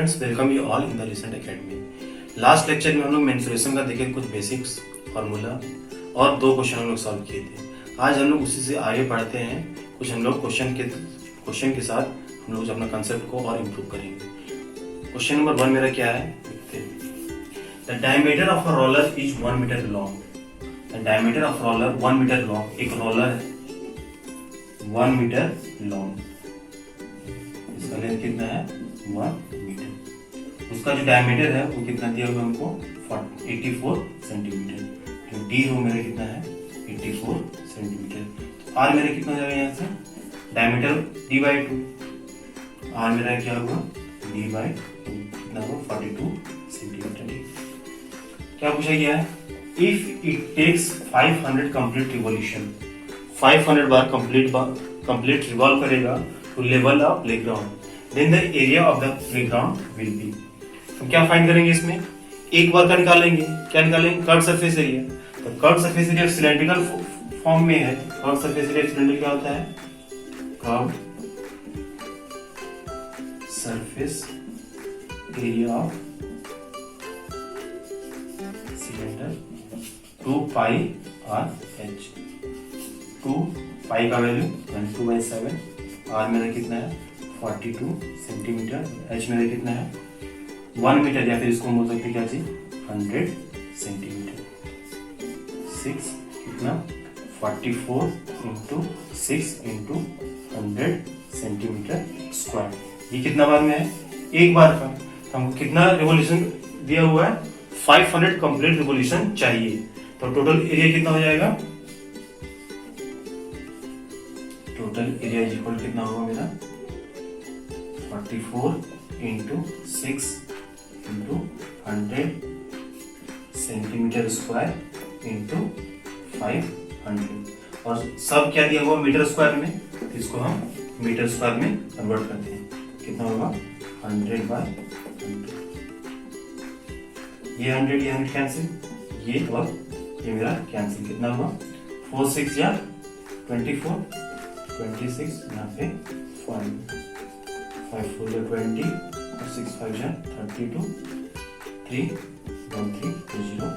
Friends, welcome you all in the recent academy. Last lecture में हम लोग mensuration का देखे कुछ बेसिक्स फार्मूला और 2 क्वेश्चन हम लोग सॉल्व किए थे। आज हम लोग उसी से आगे बढ़ते हैं। कुछ हम लोग क्वेश्चन के साथ हम लोग अपना कंसेप्ट को और इम्प्रूव करेंगे। क्वेश्चन नंबर 1 मेरा क्या है, देखते हैं। The diameter of a roller is 1 metre long. The diameter of roller 1 metre long. एक रोलर है 1 मीटर लॉन्ग, इसका लेंथ कितना है 1 मीटर। उसका जो डायमीटर है वो कितना दिया हुआ हमको 84 सेंटीमीटर। तो डी हो मेरा कितना है 84 सेंटीमीटर। आर मेरा कितना हो जाएगा यहाँ से डायमीटर d/2। आर मेरा क्या होगा d/2 कितना होगा 42 सेंटीमीटर। क्या पूछा गया है, if it takes 500 complete revolution, 500 बार कंप्लीट रिवॉल्व करेगा to level a playground, then the area of the playground will be. तो क्या फाइंड करेंगे इसमें, एक बार का निकालेंगे। क्या निकालेंगे, कर्व सरफेस एरिया। तो curve surface area cylindrical form में है। कर्व सरफेस एरिया सिलेंडर क्या होता है, curve surface area of cylinder 2 pi R H. 2 पाई का वैल्यू 2/7। आर मेरा कितना है 42 सेंटीमीटर। एच मेरा कितना है 1 मीटर, या फिर इसको बोल सकते क्या चीज 100 सेंटीमीटर। 6 कितना 44 इंटू 6 इंटू 100 सेंटीमीटर स्क्वायर। ये कितना बार में है, एक बार का। हमको कितना रिवोल्यूशन दिया हुआ है 500 कंप्लीट रिवोल्यूशन चाहिए। तो टोटल एरिया कितना हो जाएगा, टोटल एरिया इक्वल कितना होगा मेरा 44 into 6 into 100 centimetre square into 500। और सब क्या दिया हुआ मीटर स्क्वायर में, इसको हम मीटर स्क्वायर में कन्वर्ट करते हैं। कितना होगा 100/100। ये 100 कैंसिल, ये और ये मेरा कैंसिल। कितना हुआ 4 6 या 24 26, यहाँ पे 5 4 20 और 6 5 32 3 1 3 2 0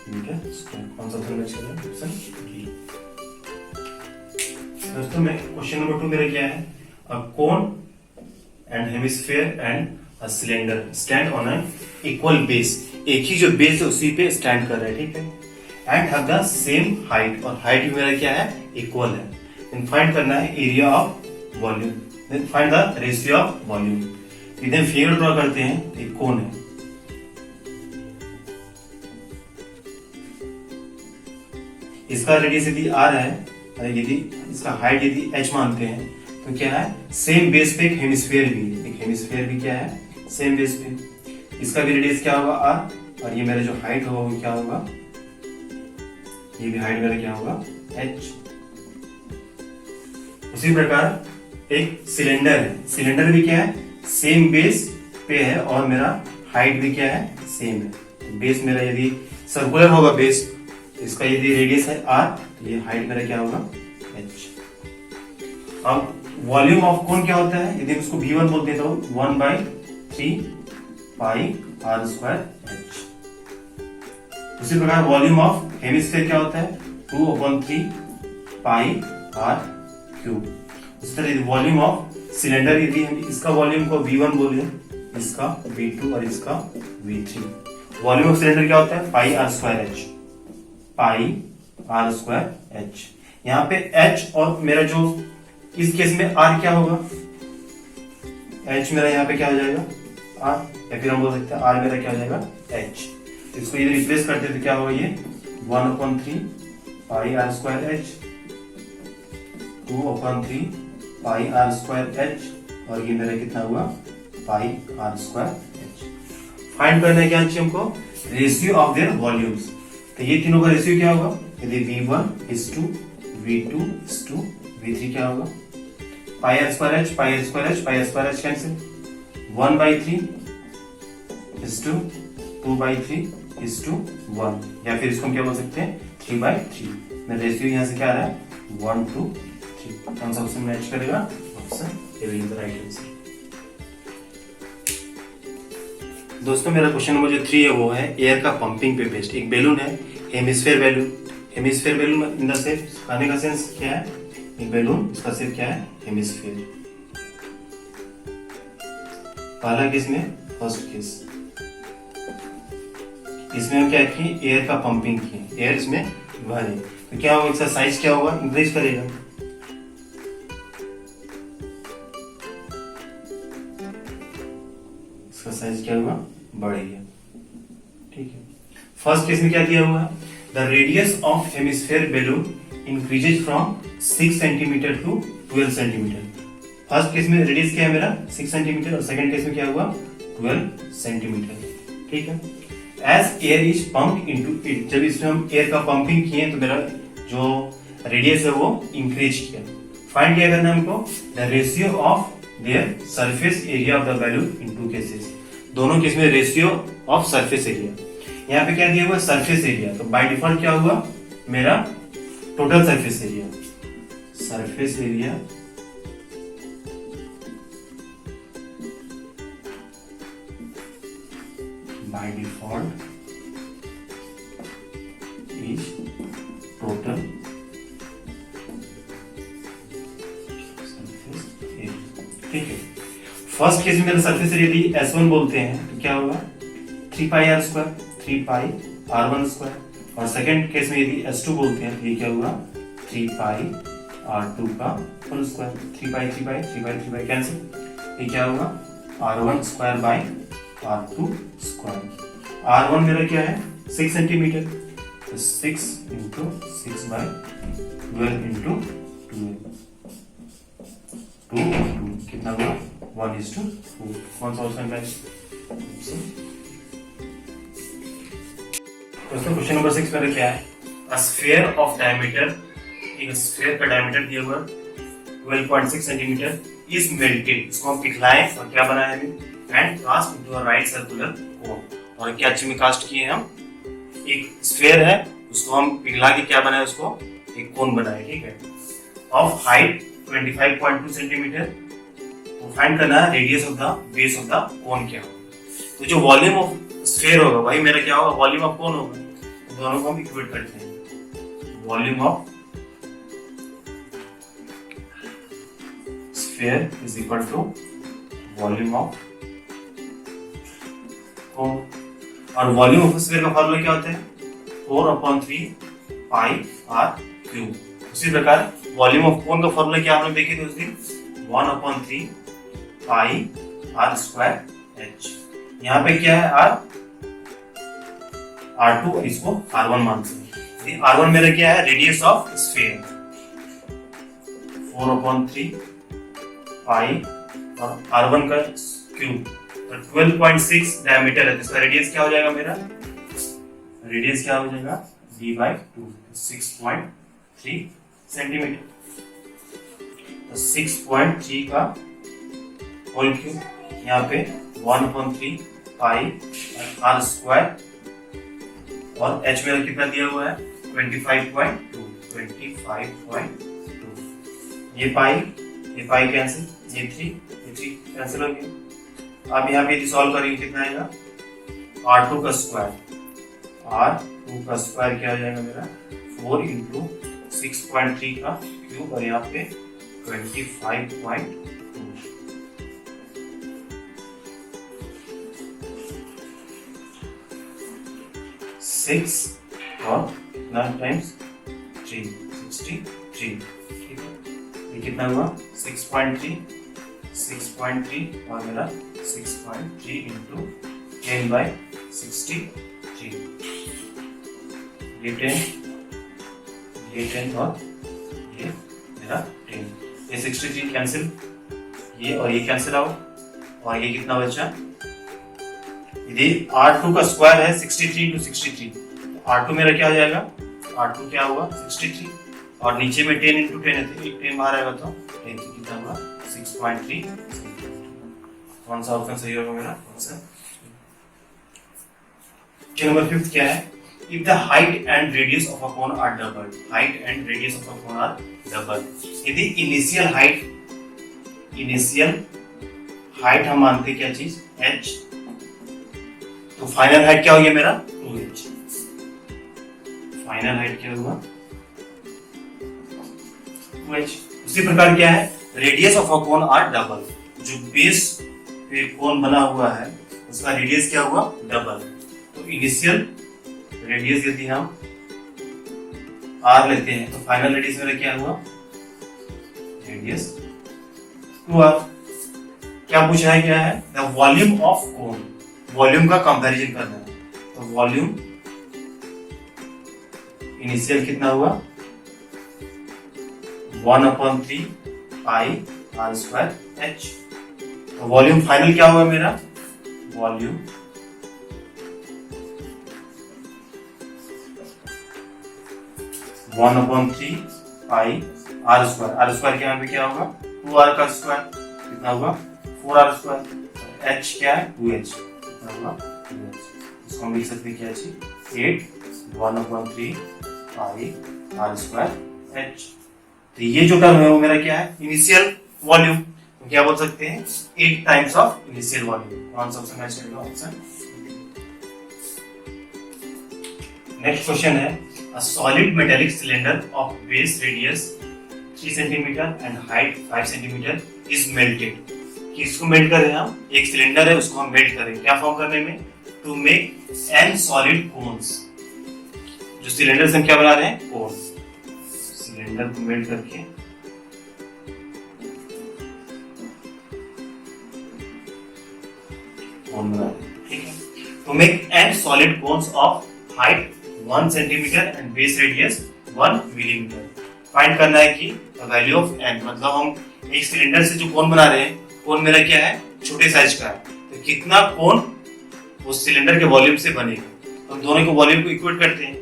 मीटर स्क्वायर। कौन सा ऑप्शन बचेगा, ऑप्शन डी। दोस्तों में क्वेश्चन नंबर 2 मेरा क्या है, a cone and hemisphere and a cylinder stand on an equal base. एक ही जो बेस है उसी पे स्टैंड कर रहा है, ठीक है। And have the same height, और हाइट मेरा क्या है इक्वल है। देन फाइंड करना है area of volume, then find the ratio of volume. इधर फिगर ड्रॉ करते हैं, एक कोन है, इसका रेडियस यदि r है और यदि इसका हाइट यदि h मानते हैं तो क्या है सेम बेस पे एक हेमिस्फीयर भी है। एक हेमिस्फीयर भी क्या है सेम बेस पे, इसका भी रेडियस क्या होगा r, और ये मेरा जो हाइट होगा वो क्या होगा, ये भी हाइट मेरा क्या होगा h। उसी प्रकार एक सिलेंडर है, सिलेंडर भी क्या है सेम बेस पे है और मेरा हाइट भी क्या है सेम है। तो बेस मेरा यदि सर्कुलर होगा बेस, इसका यदि रेडियस है r, तो ये हाइट मेरा क्या होगा h। अब वॉल्यूम ऑफ कोन क्या होता है, यदि उसको v1 बोलते हैं तो 1/3 पाई r² h। उसी प्रकार वॉल्यूम ऑफ हेमिस्फीयर क्या होता है 2/3 पाई r³। उस तरह वॉल्यूम ऑफ सिलेंडर यदि हम इसका वॉल्यूम को v1 बोले, इसका v2 और इसका v3। वॉल्यूम ऑफ सिलेंडर क्या होता है पाई r² h, पाई r² h। यहाँ पे h और मेरा जो इस केस में r क्या होगा, h मेरा यहाँ पे क्या हो जाएगा r, या फिर हम बोल सकते हैं r मेरा क्या हो जाएगा h। इसको यदि रिप्लेस करते तो क्या होगा, ये 1/3 पाई r² h, 2/3 पाई r² h, और ये मेरा कितना हुआ पाई r² h। फाइंड करना है क्या चाहिए हमको, रेशियो ऑफ देयर वॉल्यूम्स। तो ये तीनों का रेशियो क्या होगा, यदि v1:2 v2:2 v3 क्या होगा पाई r² h पाई r² h पाई r² h कैंसिल, 1/3 2/3 या फिर इसको क्या बोल सकते हैं 3/3। मेरा रेशियो यहाँ से क्या आ रहा है 1:3। कौन सा ऑप्शन मैच करेगा, option A will be the right answer. दोस्तों मेरा क्वेश्चन नंबर जो 3 है वो है एयर का पंपिंग पे बेस्ड। एक बैलून है, hemisphere balloon. Hemisphere balloon in the shape, कहने का सेंस क्या है, एक बैलून, इसका शेप क्या है, हेमिस्फेयर। पहला केस में, फर्स्ट केस, इसमें हम क्या किए, एयर का पंपिंग किए, एयर इसमें भरे, तो क्या होगा, इसका साइज क्या होगा, इंक्रीज करेगा। इसका साइज क्या होगा, बढ़ेगा। ठीक है। फर्स्ट केस में क्या दिया हुआ है, the radius of hemisphere balloon increases from 6 centimetre to 12 centimetre. First case में रेडियस क्या है मेरा, 6 सेंटीमीटर, और सेकंड केस में क्या हुआ, 12 सेंटीमीटर। ठीक है। As air is pump into it, जब इसमें हम एयर का पंपिंग किए तो मेरा जो रेडियस है वो इंक्रीज किया। फाइंड क्या करना है हमको, the ratio of their surface area of the balloon in two cases. दोनों केस में रेशियो ऑफ सरफेस एरिया, यहाँ पे क्या दिया हुआ, सरफेस एरिया, तो बाय डिफॉल्ट क्या हुआ मेरा, total surface area, surface area by default is total surface area। ठीक है। फर्स्ट केस में मेरा सरफेस एरिया थी S1 बोलते हैं, तो क्या होगा 3 पाई r स्क्वायर, 3 पाई r1 स्क्वायर, और सेकंड केस में यदि S2 बोलते हैं तो ये क्या हुआ 3 पाई r2 का होल स्क्वायर, 3 पाई 3 पाई 3 पाई 3 पाई कैंसिल, ये क्या होगा r1 square by r2 square. r1 मेरा क्या है 6 सेंटीमीटर, तो 6 इंटू 6 बाई 12 इंटू 2 कितना हुआ 1:4। कौन सा ऑप्शन है दोस्तों। क्वेश्चन नंबर 6 मेरा क्या है, अ स्फीयर ऑफ डायमीटर, एक स्फीयर का डायमीटर दिया हुआ 12.6 सेंटीमीटर इज मेल्टेड, इसको हम पिघलाएं और क्या बनाए हमें, and cast into a right circular cone, और क्या चीज में कास्ट किए हम, एक स्फीयर है उसको हम पिघला के क्या बनाए, उसको एक कोन बनाए। ठीक है। ऑफ हाइट 25.2 सेंटीमीटर, तो फाइंड करना है radius of the base of the cone क्या होगा। तो जो वॉल्यूम ऑफ स्फीयर होगा वही मेरा क्या होगा, वॉल्यूम ऑफ कोन होगा, तो दोनों को हम इक्वेट करते हैं। Volume of sphere is equal to volume of cone, और वॉल्यूम ऑफ स्फीयर का फॉर्मूला क्या होता है, 4/3 पाई r क्यूब। उसी प्रकार वॉल्यूम ऑफ कोन का फॉर्मूला क्या आपने देखे थे उस दिन, 1/3 पाई r स्क्वायर h। यहाँ पे क्या है r, r2, इसको r1 मानते हैं। r1 मेरा क्या है, रेडियस ऑफ स्फीयर, 4/3 पाई और r1 का क्यूब, 12.6 डायमीटर है, तो इसका रेडियस क्या हो जाएगा मेरा, रेडियस क्या हो जाएगा d/2, 6.3 सेंटीमीटर, तो 6.3 का होल क्यूब, यहाँ पे 1/3 पाई r स्क्वायर, और h मेरा कितना दिया हुआ है 25.2, ये पाई कैंसिल, ये 3 कैंसिल हो गया। अब यहाँ पे यदि सॉल्व करेंगे कितना आएगा, r2 का स्क्वायर, r2 का स्क्वायर क्या हो जाएगा मेरा 4 इंटू 6.3 का क्यूब, और यहाँ पे 25.2, 6 और कितना टाइम्स 3, 63। ठीक है। ये कितना हुआ 6.3 और मेरा 6.3 इंटू 10/63, ये 10 और ये मेरा 10, ये 63 कैंसिल, ये और ये कैंसिल आउट, और ये कितना बचा, यदि r2 का स्क्वायर है 63 इंटू 63, तो r2 मेरा क्या हो जाएगा, r2 क्या हुआ 63, और नीचे में 10 इंटू 10 है, 10 बाहर आएगा तो 10 कितना हुआ 6.3। कौन सा ऑप्शन सही होगा मेरा, कौन सा। नंबर 5 क्या है, if the height and radius of a cone are doubled, height and radius of a cone are doubled, यदि इनिशियल हाइट हम मानते क्या चीज h, तो फाइनल हाइट क्या हो गया मेरा 2h। फाइनल हाइट क्या हुआ 2h। उसी प्रकार क्या है radius of a cone r double, जो बेस पे कोन बना हुआ है उसका रेडियस क्या हुआ डबल। तो इनिशियल रेडियस यदि हम r लेते हैं तो फाइनल रेडियस मेरा क्या हुआ रेडियस 2r। क्या पूछा है क्या है the volume of cone, volume का कंपैरिजन करना है। तो वॉल्यूम इनिशियल कितना हुआ 1/3 पाई r स्क्वायर h। तो वॉल्यूम फाइनल क्या होगा मेरा वॉल्यूम 1/3 पाई r स्क्वायर, r स्क्वायर के यहाँ पे क्या होगा 2r का स्क्वायर कितना होगा 4r स्क्वायर, h क्या है 2h कितना होगा 2h। इसको हम लिख सकते हैं क्या चीज 8 1/3 पाई r स्क्वायर h। तो ये जो टर्म है वो मेरा क्या है इनिशियल वॉल्यूम। तो क्या बोल सकते हैं 8 टाइम्स ऑफ इनिशियल वॉल्यूम। कौन सा ऑप्शन मैच करेगा ऑप्शन। नेक्स्ट क्वेश्चन है a solid metallic cylinder of base radius 3 cm and height 5 cm is melted। कि इसको मेल्ट कर रहे हैं हम, एक सिलेंडर है उसको हम मेल्ट करेंगे क्या फॉर्म करने में to make n solid cones। जो सिलेंडर से हम क्या बना रहे हैं कोन, सिलेंडर को मेल्ट करके कोन बना रहे हैं। ठीक है to make n solid cones of height 1 centimetre and base radius 1 millimetre. फाइंड करना है कि वैल्यू ऑफ n, मतलब हम एक सिलेंडर से जो कोन बना रहे हैं कोन मेरा क्या है छोटे साइज का है, तो कितना कोन उस सिलेंडर के वॉल्यूम से बनेगा। तो हम दोनों को वॉल्यूम को इक्वेट करते हैं।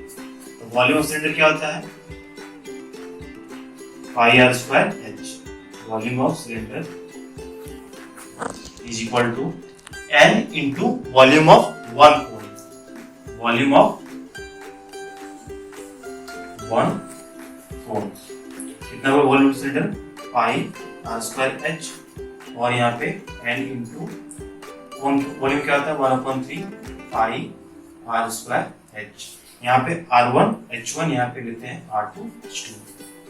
तो वॉल्यूम ऑफ सिलेंडर क्या होता है pi r square h। Volume of cylinder is equal to n into volume of one cone, volume of one cone कितना होगा volume cylinder pi r square h और यहाँ पे n इंटू वॉल्यूम क्या होता है 1/3 पाई r स्क्वायर h। यहाँ पे r1 h1 यहाँ पे लेते हैं r2 h2।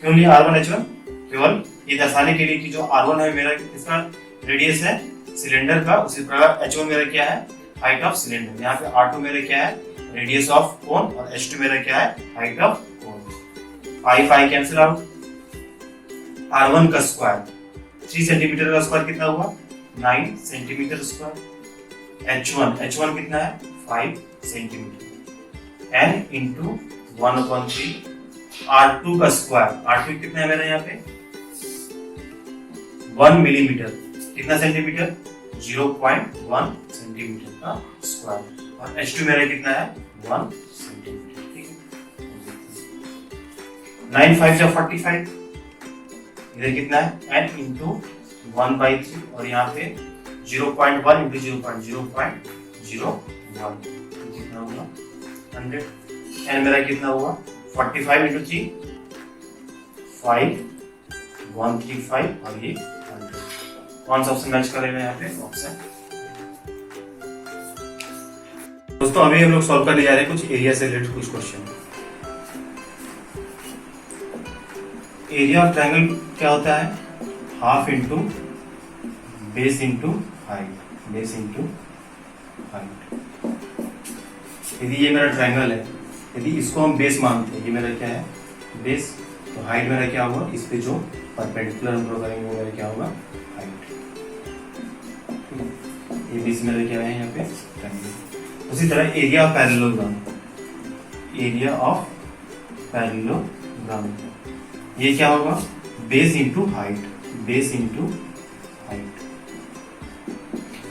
क्यों लिया r1 h1 केवल ये दर्शाने के लिए कि जो r1 है मेरा किसका रेडियस है सिलेंडर का, उसी प्रकार h1 मेरा क्या है हाइट ऑफ सिलेंडर। यहाँ पे r2 मेरा क्या है रेडियस ऑफ कोन और h2 मेरा क्या है height of cone. Pi pi cancel out, r1 का स्क्वायर 3 सेंटीमीटर का स्क्वायर कितना हुआ 9 सेंटीमीटर स्क्वायर। h1 कितना है 5 सेंटीमीटर n इंटू 1/3 r2 का स्क्वायर, r2 कितना है मेरा यहाँ पे 1 मिलीमीटर कितना सेंटीमीटर 0.1 सेंटीमीटर का स्क्वायर और h2 मेरा कितना है 1 सेंटीमीटर। ठीक है 9 5 या 45 इधर कितना है n इंटू 1/3 और यहाँ पे 0.1 इंटू 0.01 कितना होगा 100। n मेरा कितना हुआ 45 इंटू 3 5 135 और ये 100। कौन सा ऑप्शन मैच करेगा यहाँ पे ऑप्शन। दोस्तों अभी हम लोग सॉल्व करने जा रहे हैं कुछ एरिया से रिलेटेड कुछ क्वेश्चन। एरिया ऑफ ट्रायंगल क्या होता है half into base into height, base into height. यदि ये मेरा ट्रायंगल है, यदि इसको हम बेस मानते हैं, ये मेरा क्या है बेस, तो हाइट मेरा क्या होगा इस पे जो परपेंडिकुलर हम ड्रॉ करेंगे वो मेरा क्या होगा हाइट। ये बेस मेरा क्या है यहाँ पे ट्रायंगल। उसी तरह area of parallelogram, area of parallelogram ये क्या होगा base into height, base into height.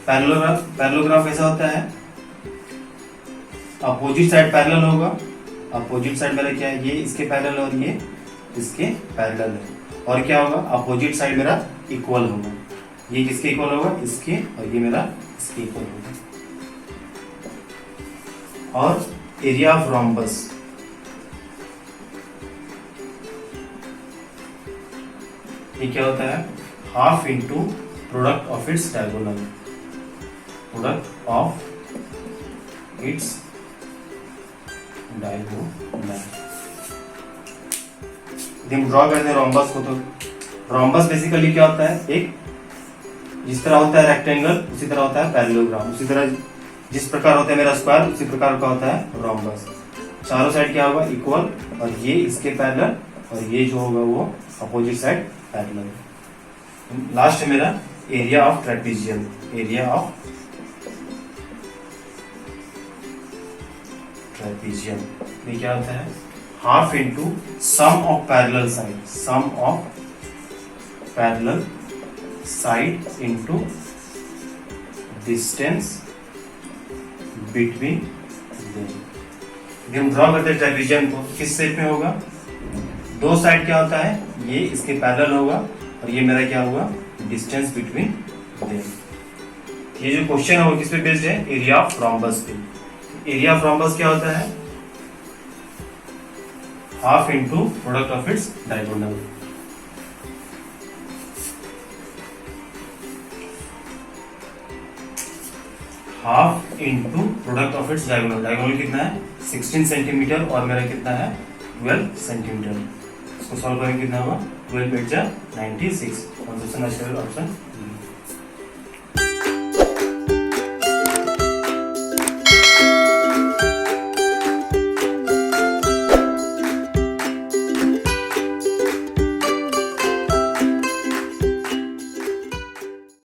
Parallelogram कैसा होता है अपोजिट साइड पैरेलल होगा, अपोजिट साइड मेरा क्या है ये इसके पैरेलल और ये इसके पैरेलल है, और क्या होगा अपोजिट साइड मेरा इक्वल होगा, ये किसके इक्वल होगा इसके और ये मेरा इसके इक्वल होगा। और एरिया ऑफ रोम्बस, ये क्या होता है half into product of its diagonal, product of its diagonal. हम ड्रॉ करते हैं रोम्बस को, तो रोम्बस बेसिकली क्या होता है, एक जिस तरह होता है रेक्टेंगल उसी तरह होता है पैरेललोग्राम, उसी तरह जिस प्रकार होता है मेरा स्क्वायर उसी प्रकार का होता है रोम्बस। चारों साइड क्या होगा, इक्वल, और ये इसके पैरेलल, और ये जो होगा वो अपोजिट साइड पैरेलल। लास्ट है मेरा area of trapezium. Area of trapezium ये क्या होता है, half into sum of parallel side, sum of parallel side into distance between them. हम ड्रॉ करते हैं ट्रेपेजियम को, किस शेप में होगा, दो साइड क्या होता है, ये इसके पैरेलल होगा और ये मेरा क्या होगा, डिस्टेंस बिटवीन देम। ये जो क्वेश्चन है वो किस पे बेस्ड है, एरिया ऑफ रोम्बस पे। एरिया ऑफ रोम्बस क्या होता है, half into product of its diagonal. Half into product of its diagonal. Diagonal कितना है 16 सेंटीमीटर और मेरा कितना है 12 सेंटीमीटर। इसको सॉल्व करेंगे कितना होगा, 12 8 96। ऑप्शन